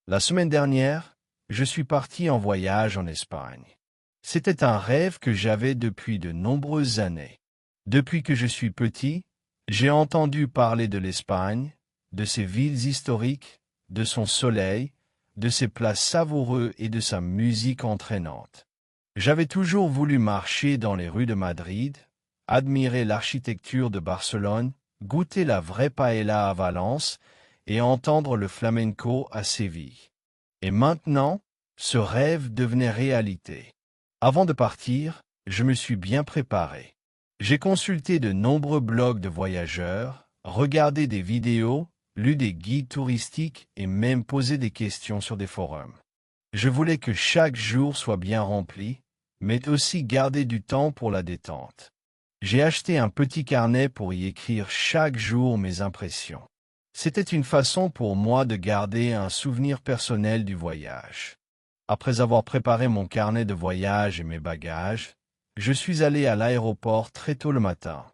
La semaine dernière, je suis parti en voyage en Espagne. C'était un rêve que j'avais depuis de nombreuses années. Depuis que je suis petit, j'ai entendu parler de l'Espagne, de ses villes historiques, de son soleil, de ses plats savoureux et de sa musique entraînante. J'avais toujours voulu marcher dans les rues de Madrid, admirer l'architecture de Barcelone, goûter la vraie paella à Valence et entendre le flamenco à Séville. Et maintenant, ce rêve devenait réalité. Avant de partir, je me suis bien préparé. J'ai consulté de nombreux blogs de voyageurs, regardé des vidéos, lu des guides touristiques et même posé des questions sur des forums. Je voulais que chaque jour soit bien rempli, mais aussi garder du temps pour la détente. J'ai acheté un petit carnet pour y écrire chaque jour mes impressions. C'était une façon pour moi de garder un souvenir personnel du voyage. Après avoir préparé mon carnet de voyage et mes bagages, je suis allé à l'aéroport très tôt le matin.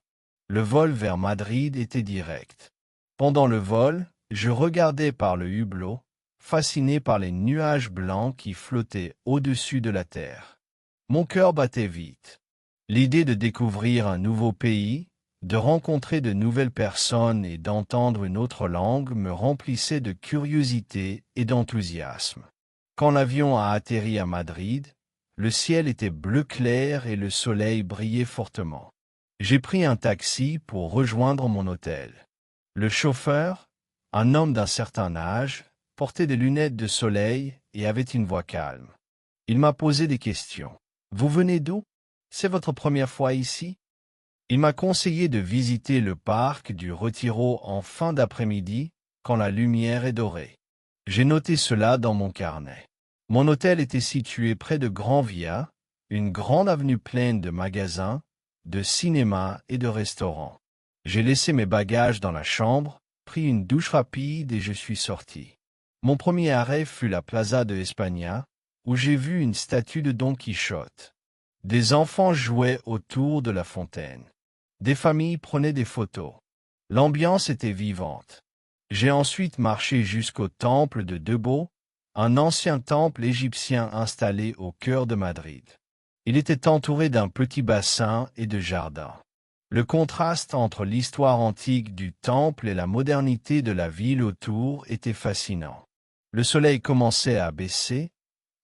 Le vol vers Madrid était direct. Pendant le vol, je regardais par le hublot, fasciné par les nuages blancs qui flottaient au-dessus de la terre. Mon cœur battait vite. L'idée de découvrir un nouveau pays, de rencontrer de nouvelles personnes et d'entendre une autre langue me remplissait de curiosité et d'enthousiasme. Quand l'avion a atterri à Madrid, le ciel était bleu clair et le soleil brillait fortement. J'ai pris un taxi pour rejoindre mon hôtel. Le chauffeur, un homme d'un certain âge, portait des lunettes de soleil et avait une voix calme. Il m'a posé des questions. « Vous venez d'où ? C'est votre première fois ici ?» Il m'a conseillé de visiter le parc du Retiro en fin d'après-midi, quand la lumière est dorée. J'ai noté cela dans mon carnet. Mon hôtel était situé près de Gran Via, une grande avenue pleine de magasins, de cinémas et de restaurants. J'ai laissé mes bagages dans la chambre, pris une douche rapide et je suis sorti. Mon premier arrêt fut la Plaza de España, où j'ai vu une statue de Don Quichotte. Des enfants jouaient autour de la fontaine. Des familles prenaient des photos. L'ambiance était vivante. J'ai ensuite marché jusqu'au temple de Debo, un ancien temple égyptien installé au cœur de Madrid. Il était entouré d'un petit bassin et de jardins. Le contraste entre l'histoire antique du temple et la modernité de la ville autour était fascinant. Le soleil commençait à baisser,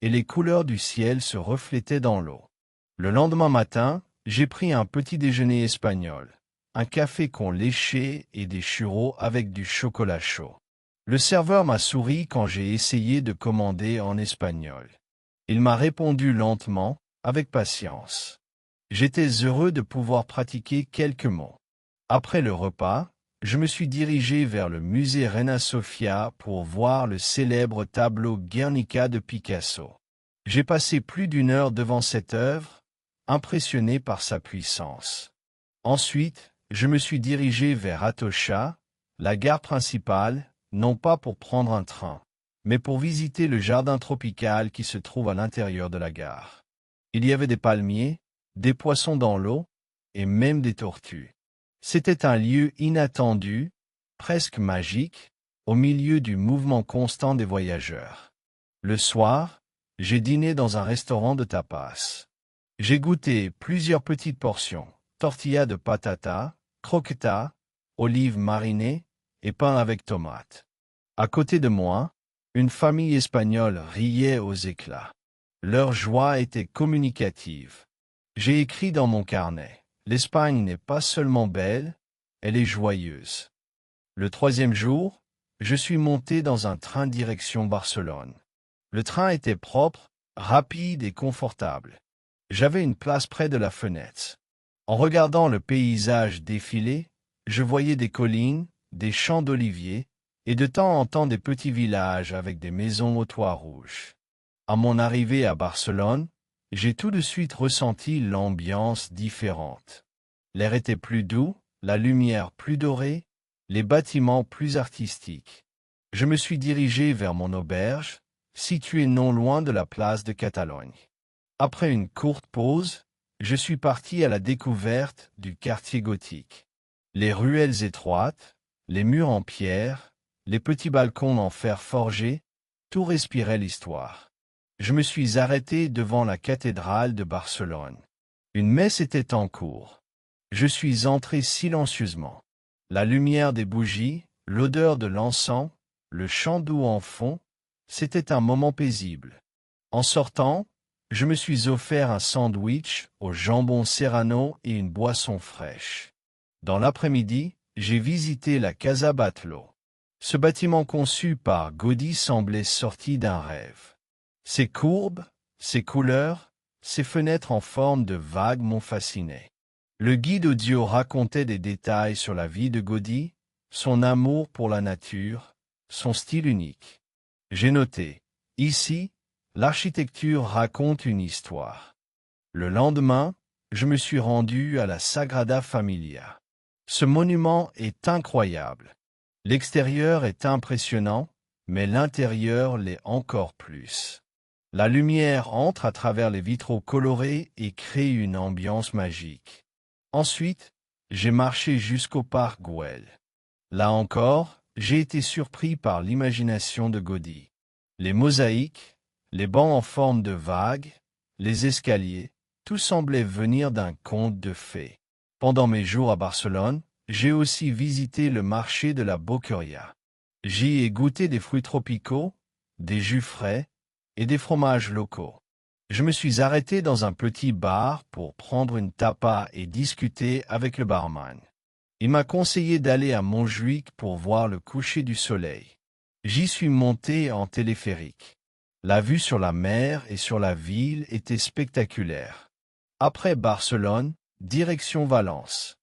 et les couleurs du ciel se reflétaient dans l'eau. Le lendemain matin, j'ai pris un petit déjeuner espagnol, un café con léché et des churros avec du chocolat chaud. Le serveur m'a souri quand j'ai essayé de commander en espagnol. Il m'a répondu lentement, avec patience. J'étais heureux de pouvoir pratiquer quelques mots. Après le repas, je me suis dirigé vers le musée Reina Sofia pour voir le célèbre tableau Guernica de Picasso. J'ai passé plus d'une heure devant cette œuvre, impressionné par sa puissance. Ensuite, je me suis dirigé vers Atocha, la gare principale, non pas pour prendre un train, mais pour visiter le jardin tropical qui se trouve à l'intérieur de la gare. Il y avait des palmiers, des poissons dans l'eau, et même des tortues. C'était un lieu inattendu, presque magique, au milieu du mouvement constant des voyageurs. Le soir, j'ai dîné dans un restaurant de tapas. J'ai goûté plusieurs petites portions, tortillas de patata, croquetas, olives marinées et pain avec tomates. À côté de moi, une famille espagnole riait aux éclats. Leur joie était communicative. J'ai écrit dans mon carnet. L'Espagne n'est pas seulement belle, elle est joyeuse. Le troisième jour, je suis monté dans un train direction Barcelone. Le train était propre, rapide et confortable. J'avais une place près de la fenêtre. En regardant le paysage défiler, je voyais des collines, des champs d'oliviers, et de temps en temps des petits villages avec des maisons aux toits rouges. À mon arrivée à Barcelone, j'ai tout de suite ressenti l'ambiance différente. L'air était plus doux, la lumière plus dorée, les bâtiments plus artistiques. Je me suis dirigé vers mon auberge, située non loin de la place de Catalogne. Après une courte pause, je suis parti à la découverte du quartier gothique. Les ruelles étroites, les murs en pierre, les petits balcons en fer forgé, tout respirait l'histoire. Je me suis arrêté devant la cathédrale de Barcelone. Une messe était en cours. Je suis entré silencieusement. La lumière des bougies, l'odeur de l'encens, le chant doux en fond, c'était un moment paisible. En sortant, je me suis offert un sandwich au jambon serrano et une boisson fraîche. Dans l'après-midi, j'ai visité la Casa Batlló. Ce bâtiment conçu par Gaudí semblait sorti d'un rêve. Ses courbes, ses couleurs, ses fenêtres en forme de vagues m'ont fasciné. Le guide audio racontait des détails sur la vie de Gaudí, son amour pour la nature, son style unique. J'ai noté, ici, l'architecture raconte une histoire. Le lendemain, je me suis rendu à la Sagrada Familia. Ce monument est incroyable. L'extérieur est impressionnant, mais l'intérieur l'est encore plus. La lumière entre à travers les vitraux colorés et crée une ambiance magique. Ensuite, j'ai marché jusqu'au parc Güell. Là encore, j'ai été surpris par l'imagination de Gaudí. Les mosaïques, les bancs en forme de vagues, les escaliers, tout semblait venir d'un conte de fées. Pendant mes jours à Barcelone, j'ai aussi visité le marché de la Boqueria. J'y ai goûté des fruits tropicaux, des jus frais et des fromages locaux. Je me suis arrêté dans un petit bar pour prendre une tapa et discuter avec le barman. Il m'a conseillé d'aller à Montjuïc pour voir le coucher du soleil. J'y suis monté en téléphérique. La vue sur la mer et sur la ville était spectaculaire. Après Barcelone, direction Valence.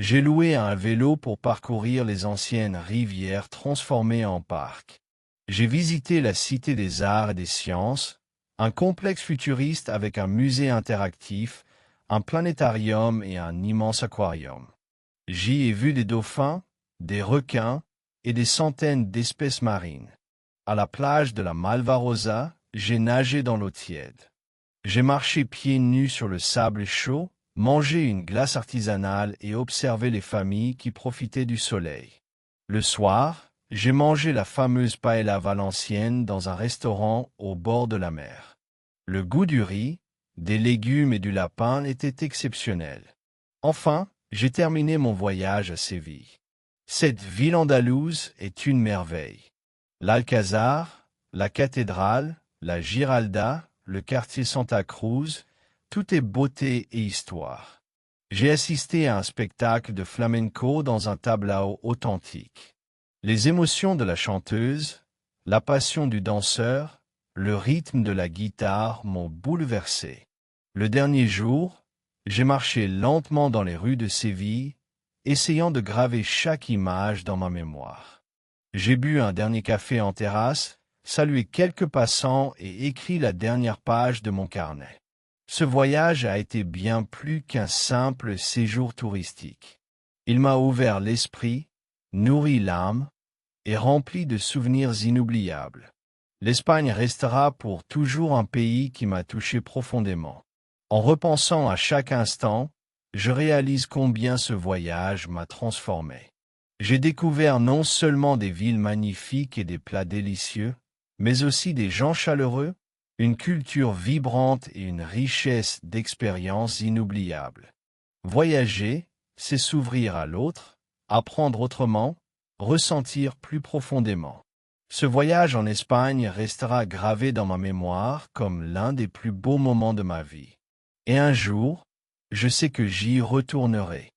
J'ai loué un vélo pour parcourir les anciennes rivières transformées en parc. J'ai visité la Cité des Arts et des Sciences, un complexe futuriste avec un musée interactif, un planétarium et un immense aquarium. J'y ai vu des dauphins, des requins et des centaines d'espèces marines. À la plage de la Malvarosa, j'ai nagé dans l'eau tiède. J'ai marché pieds nus sur le sable chaud, mangé une glace artisanale et observé les familles qui profitaient du soleil. Le soir, j'ai mangé la fameuse paella valencienne dans un restaurant au bord de la mer. Le goût du riz, des légumes et du lapin était exceptionnel. Enfin, j'ai terminé mon voyage à Séville. Cette ville andalouse est une merveille. L'Alcazar, la cathédrale, la Giralda, le quartier Santa Cruz, tout est beauté et histoire. J'ai assisté à un spectacle de flamenco dans un tableau authentique. Les émotions de la chanteuse, la passion du danseur, le rythme de la guitare m'ont bouleversé. Le dernier jour, j'ai marché lentement dans les rues de Séville, essayant de graver chaque image dans ma mémoire. J'ai bu un dernier café en terrasse, salué quelques passants et écrit la dernière page de mon carnet. Ce voyage a été bien plus qu'un simple séjour touristique. Il m'a ouvert l'esprit, nourri l'âme et rempli de souvenirs inoubliables. L'Espagne restera pour toujours un pays qui m'a touché profondément. En repensant à chaque instant, je réalise combien ce voyage m'a transformé. J'ai découvert non seulement des villes magnifiques et des plats délicieux, mais aussi des gens chaleureux, une culture vibrante et une richesse d'expériences inoubliables. Voyager, c'est s'ouvrir à l'autre, apprendre autrement, ressentir plus profondément. Ce voyage en Espagne restera gravé dans ma mémoire comme l'un des plus beaux moments de ma vie. Et un jour, je sais que j'y retournerai.